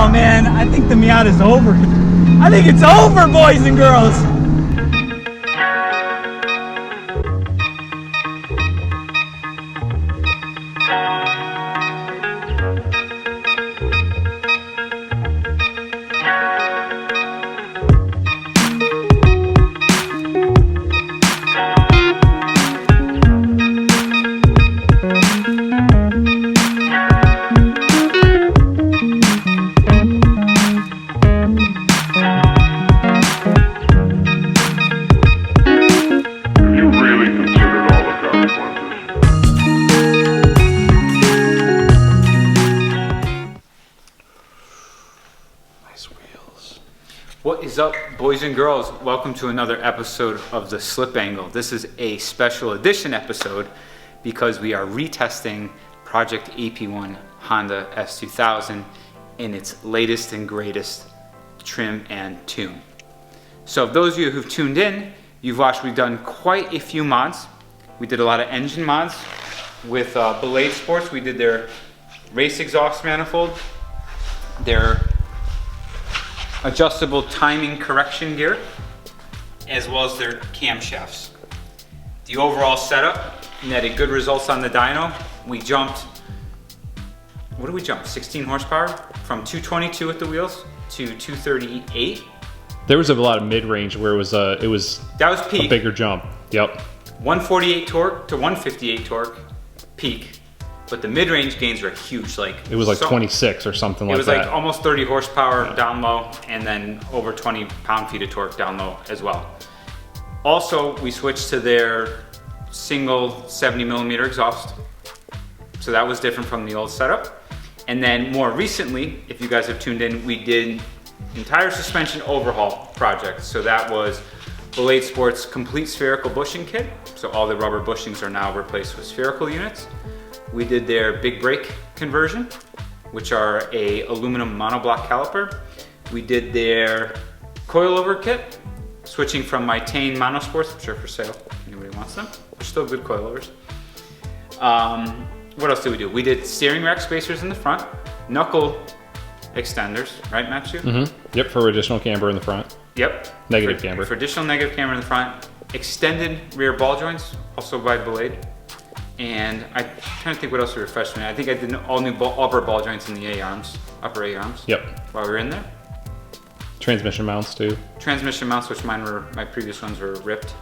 Oh man, I think the Miata's over. I think it's over, boys and girls. What is up, boys and girls? Welcome to another episode of The Slip Angle. This is a special edition episode because we are retesting Project AP1 Honda S2000 in its latest and greatest trim and tune. So if those of you who've tuned in, you've watched we've done quite a few mods. We did a lot of engine mods with Ballade Sports. We did their race exhaust manifold, their adjustable timing correction gear, as well as their camshafts. The overall setup netted good results on the dyno. We jumped, what did we jump? 16 horsepower from 222 at the wheels to 238. There was a lot of mid-range where it was that was peak. A bigger jump. Yep. 148 torque to 158 torque peak. But the mid-range gains were huge. Like it was like 26 or something like that. It was like almost 30 horsepower down low, and then over 20 pound-feet of torque down low as well. Also, we switched to their single 70 millimeter exhaust. So that was different from the old setup. And then more recently, if you guys have tuned in, we did entire suspension overhaul project. So that was Ballade Sports complete spherical bushing kit. So all the rubber bushings are now replaced with spherical units. We did their big brake conversion, which are a aluminum monoblock caliper. We did their coilover kit, switching from my Tane Monosports, which are for sale, if anybody wants them. They're still good coilovers. What else did we do? We did steering rack spacers in the front, knuckle extenders, right, Matthew? Mm-hmm. Yep, for additional camber in the front. Yep. Negative camber. For additional negative camber in the front. Extended rear ball joints, also by Ballade. And I'm trying to think what else we refreshed me. I think I did all new upper ball joints in the A-arms, upper A-arms. Yep. While we were in there. Transmission mounts too. Transmission mounts, which my previous ones were ripped.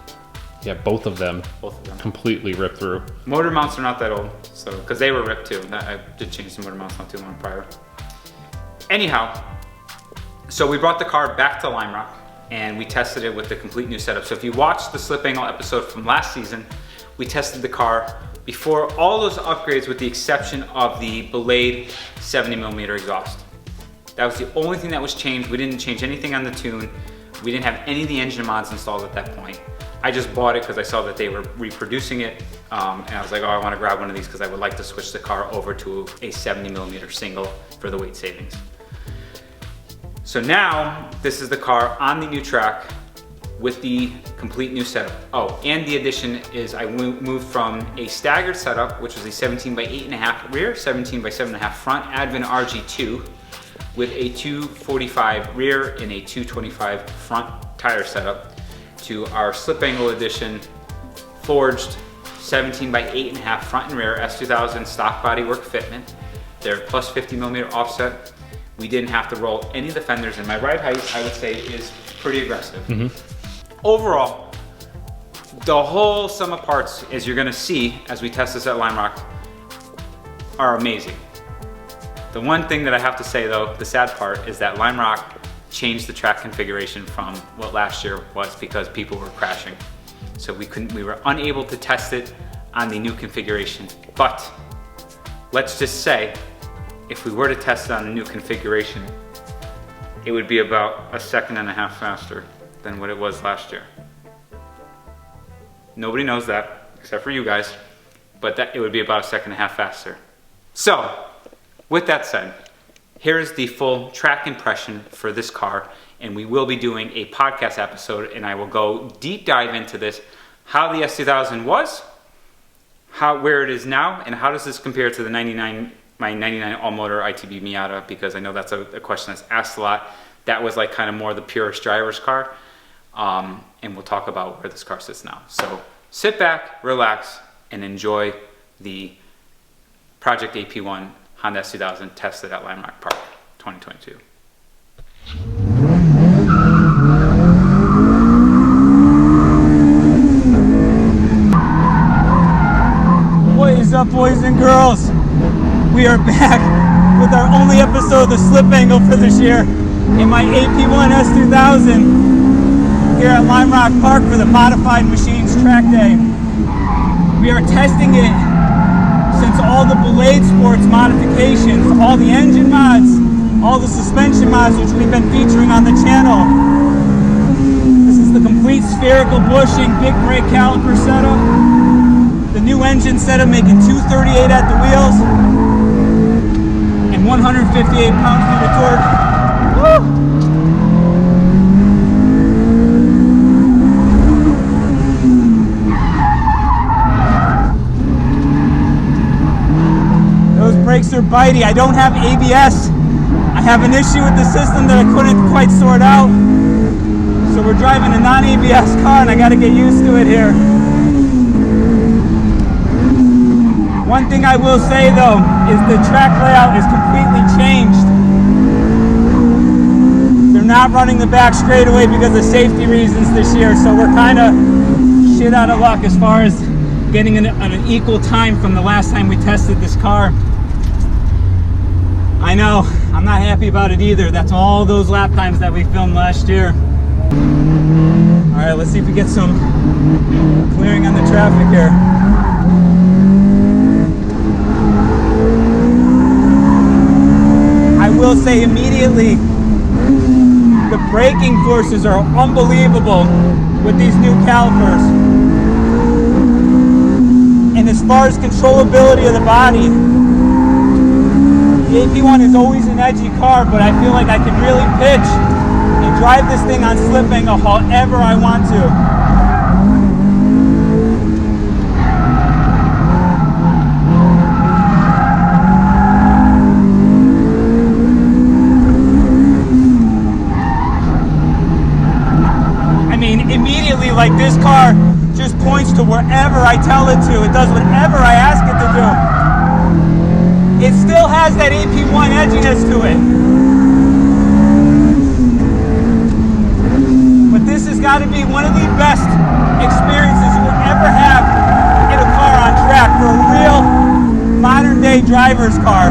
Yeah, both of them. Both of them. Completely ripped through. Motor mounts are not that old, so because they were ripped too. I did change the motor mounts not too long prior. Anyhow, so we brought the car back to Limerock and we tested it with the complete new setup. So if you watched the Slip Angle episode from last season, we tested the car before all those upgrades with the exception of the Ballade 70 millimeter exhaust. That was the only thing that was changed. We didn't change anything on the tune. We didn't have any of the engine mods installed at that point. I just bought it because I saw that they were reproducing it. And I was like, oh, I want to grab one of these because I would like to switch the car over to a 70 millimeter single for the weight savings. So now this is the car on the new track with the complete new setup. Oh, and the addition is I moved from a staggered setup, which was a 17 by 8.5 rear, 17 by 7.5 front Advent RG2 with a 245 rear and a 225 front tire setup, to our Slip Angle edition forged 17 by 8.5 front and rear S2000 stock bodywork fitment. They're plus 50 millimeter offset. We didn't have to roll any of the fenders, and my ride height, I would say, is pretty aggressive. Mm-hmm. Overall, the whole sum of parts, as you're gonna see as we test this at Limerock, are amazing. The one thing that I have to say though, the sad part, is that Limerock changed the track configuration from what last year was because people were crashing. So we were unable to test it on the new configuration. But let's just say, if we were to test it on the new configuration, it would be about 1.5 seconds faster than what it was last year. Nobody knows that, except for you guys, but it would be about 1.5 seconds faster. So, with that said, here is the full track impression for this car, and we will be doing a podcast episode, and I will go deep dive into this, how the S2000 was, where it is now, and how does this compare to the 99 my 99 all-motor ITB Miata, because I know that's a question that's asked a lot. That was like kind of more the purest driver's car. And we'll talk about where this car sits now. So sit back, relax, and enjoy the Project AP1 Honda S2000 tested at Limerock Park 2022. What is up, boys and girls? We are back with our only episode of the slip angle for this year in my AP1 S2000 here at Limerock Park for the Modified Machines Track Day. We are testing it since all the Ballade Sports modifications, all the engine mods, all the suspension mods which we've been featuring on the channel. This is the complete spherical bushing, big brake caliper setup. The new engine setup making 238 at the wheels and 158 pounds-feet of torque. Woo! Those brakes are bitey. I don't have ABS. I have an issue with the system that I couldn't quite sort out. So we're driving a non-ABS car and I got to get used to it here. One thing I will say though is the track layout is completely changed. They're not running the back straightaway because of safety reasons this year, so we're kind of shit out of luck as far as getting an equal time from the last time we tested this car. I know, I'm not happy about it either. That's all those lap times that we filmed last year. All right, let's see if we get some clearing on the traffic here. I will say immediately, the braking forces are unbelievable with these new calipers. And as far as controllability of the body, the AP1 is always an edgy car, but I feel like I can really pitch and drive this thing on slip angle however I want to. Immediately, like, this car just points to wherever I tell it to. It does whatever I ask it to do. It still has that AP1 edginess to it. But this has got to be one of the best experiences you will ever have in a car on track for a real modern day driver's car.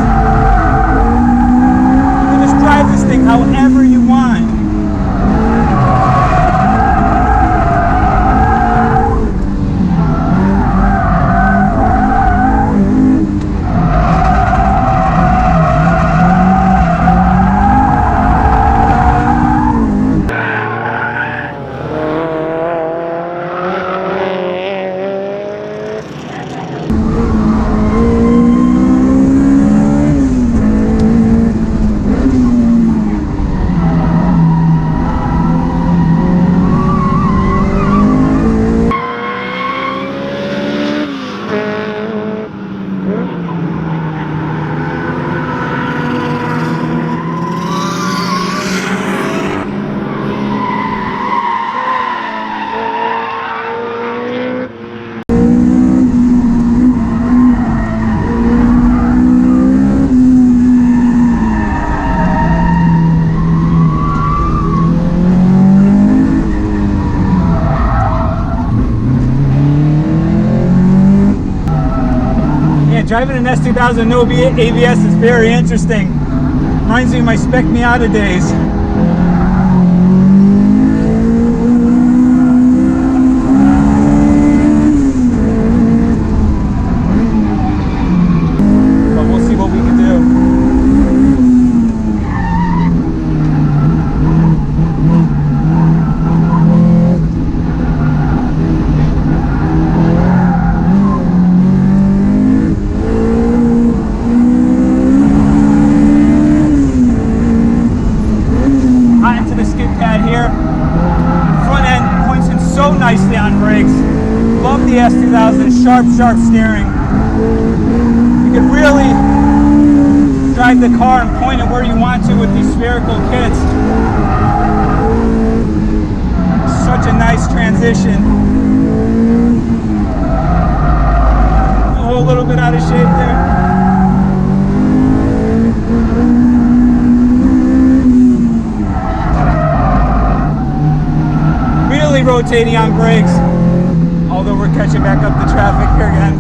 You just drive this thing however you want. Driving an S2000 no ABS is very interesting. Reminds me of my Spec Miata days. But we'll see what we can do. Nicely on brakes. Love the S2000, sharp steering. You can really drive the car and point it where you want to with these spherical kits. Such a nice transition. Oh, a little bit out of shape there. Really rotating on brakes, although we're catching back up the traffic here again.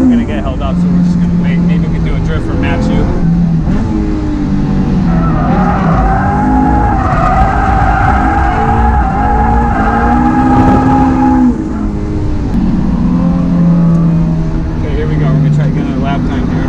We're gonna get held up, so we're just gonna wait. Maybe we can do a drift for Matthew. Okay, here we go. We're gonna try to get another lap time here.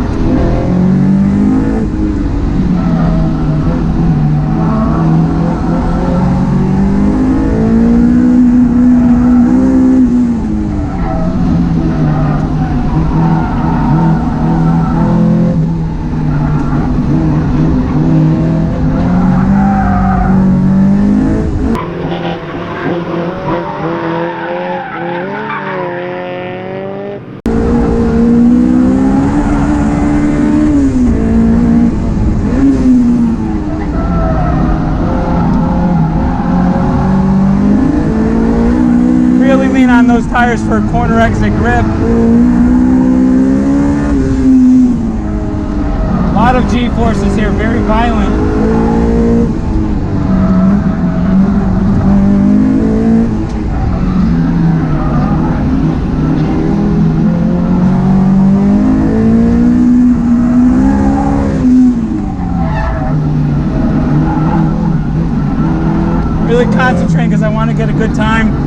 On those tires for a corner exit grip. A lot of G-forces here, very violent. Really concentrating because I want to get a good time.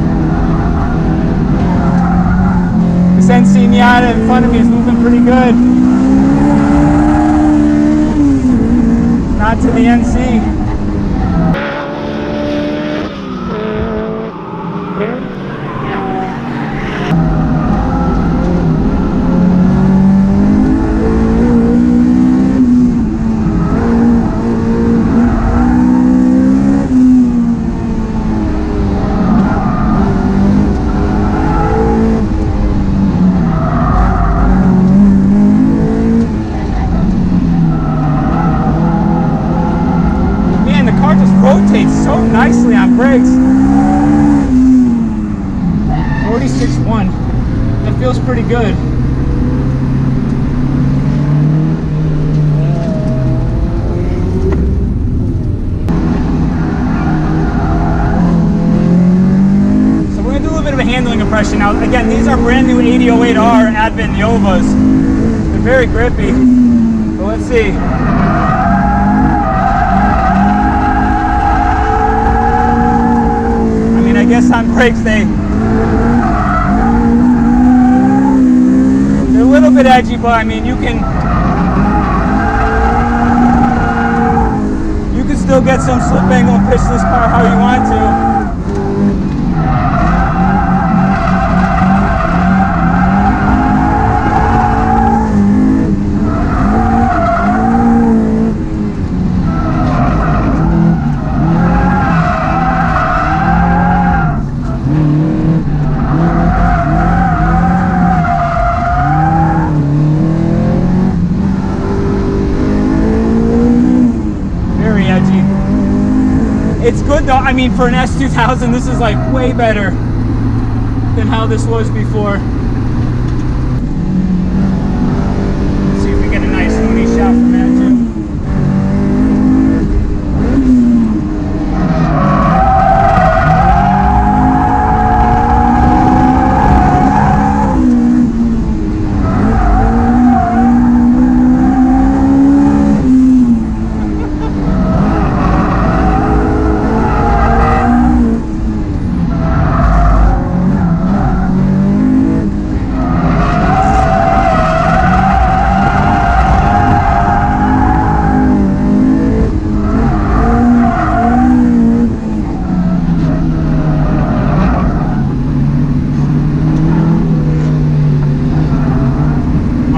This NC Miata in front of me is moving pretty good. Not to the NC. So nicely on brakes. 46.1. That feels pretty good. So we're gonna do a little bit of a handling impression now. Again, these are brand new 8008R Advent Yovas. They're very grippy. But let's see. I guess on brakes they're a little bit edgy, but I mean you can still get some slip angle and pitch this car how you want to. It's good though, I mean for an S2000 this is like way better than how this was before. Let's see if we get a nice loony shot from that too.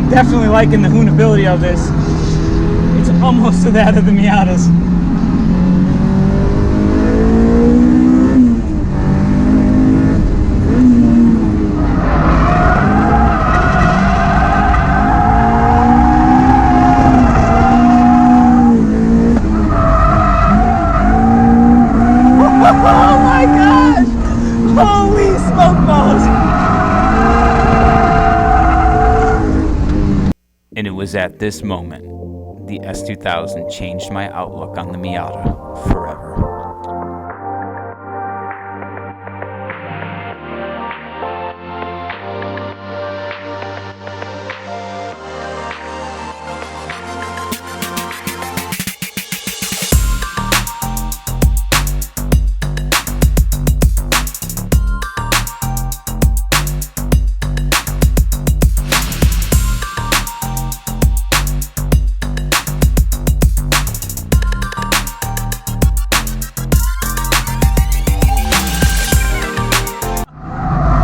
Definitely liking the hoonability of this. It's almost to that of the Miatas. And it was at this moment the S2000 changed my outlook on the Miata forever.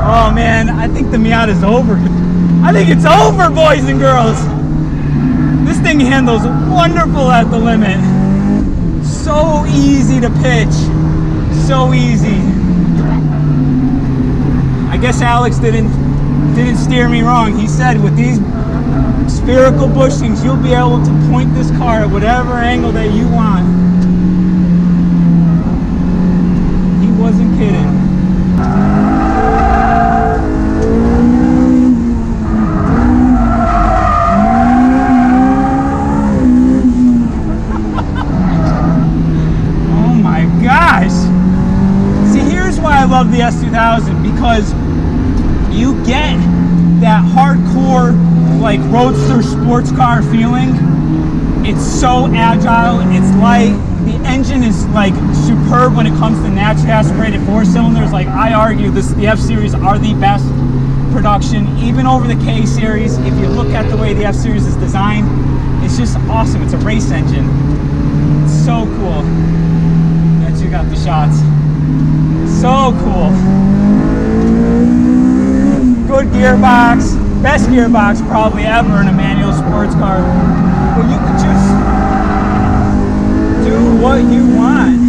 Oh man, I think the Miata's over. I think it's over, boys and girls. This thing handles wonderful at the limit. So easy to pitch. So easy. I guess Alex didn't steer me wrong. He said with these spherical bushings, you'll be able to point this car at whatever angle that you want. He wasn't kidding. I love the S2000 because you get that hardcore like roadster sports car feeling. It's so agile, it's light, the engine is like superb when it comes to naturally aspirated 4-cylinders. Like I argue the F-Series are the best production, even over the K-Series. If you look at the way the F-Series is designed, it's just awesome. It's a race engine. It's so cool that you got the shots. So cool. Good gearbox. Best gearbox probably ever in a manual sports car. But you can just do what you want.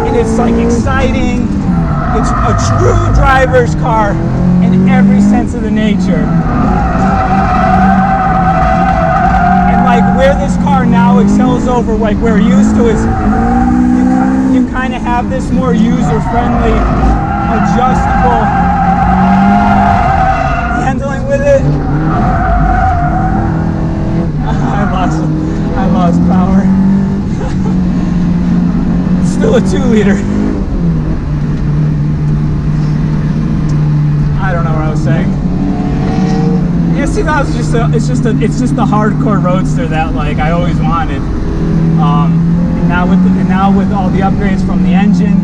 And it's like exciting. It's a true driver's car in every sense of the nature. Like where this car now excels over like we're used to is you kind of have this more user-friendly, adjustable handling with it. I lost power. Still a 2-liter. I don't know what I was saying. Yeah, see, that was it's just a hardcore roadster that like I always wanted. And now with all the upgrades from the engine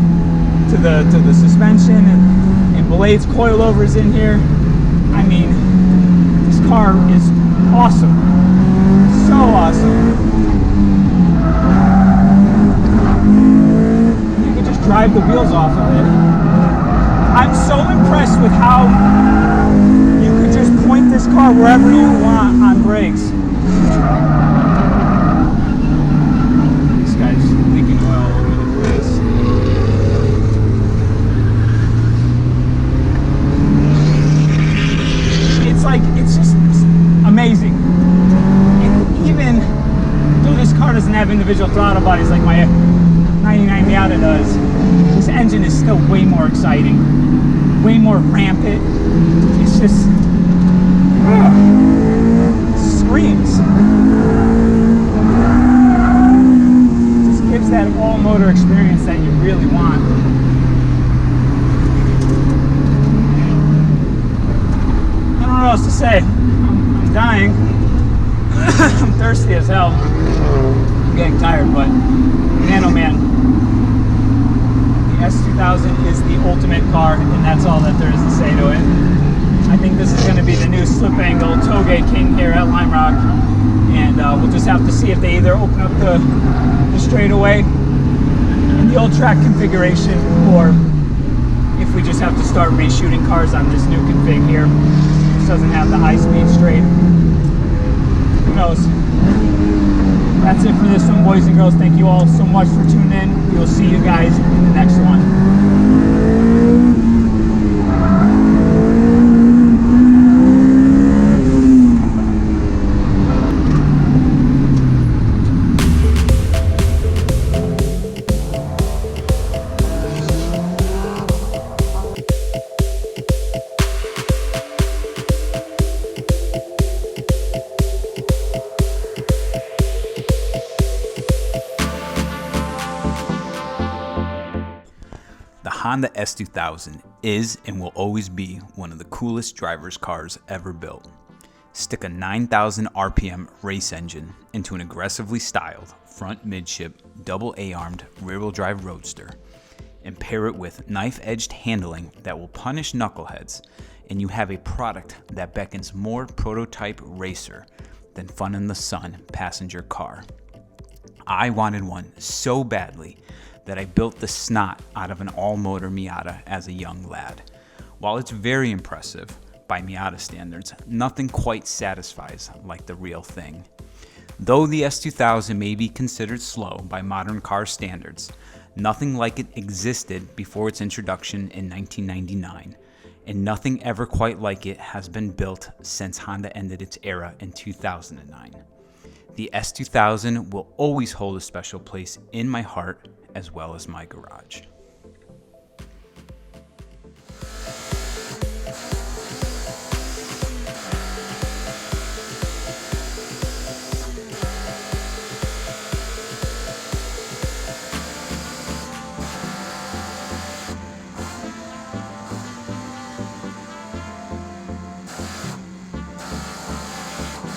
to the suspension and Ballade's coilovers in here, I mean, this car is awesome. So awesome. You can just drive the wheels off of it. I'm so impressed with how you could just point this car wherever you want on brakes. This guy's leaking oil all over the place. It's just amazing. And even though this car doesn't have individual throttle bodies like my 99 Miata does, this engine is still way more exciting, way more rampant. It's just screams. Just gives that all-motor experience that you really want. I don't know what else to say. I'm dying. I'm thirsty as hell. I'm getting tired, but man, oh man. The S2000 is the ultimate car, and that's all that there is to say to it. I think this is going to be the new slip angle toge king here at Limerock, and we'll just have to see if they either open up the straightaway in the old track configuration, or if we just have to start reshooting cars on this new config here. This doesn't have the high-speed straight. Who knows? That's it for this one, boys and girls. Thank you all so much for tuning in. We will see you guys in the next one. Honda S2000 is and will always be one of the coolest driver's cars ever built. Stick a 9,000 RPM race engine into an aggressively styled front midship double A-armed rear-wheel drive roadster and pair it with knife-edged handling that will punish knuckleheads, and you have a product that beckons more prototype racer than fun in the sun passenger car. I wanted one so badly that I built the snot out of an all-motor Miata as a young lad. While it's very impressive by Miata standards, nothing quite satisfies like the real thing. Though the S2000 may be considered slow by modern car standards, nothing like it existed before its introduction in 1999, and nothing ever quite like it has been built since Honda ended its era in 2009. The S2000 will always hold a special place in my heart as well as my garage.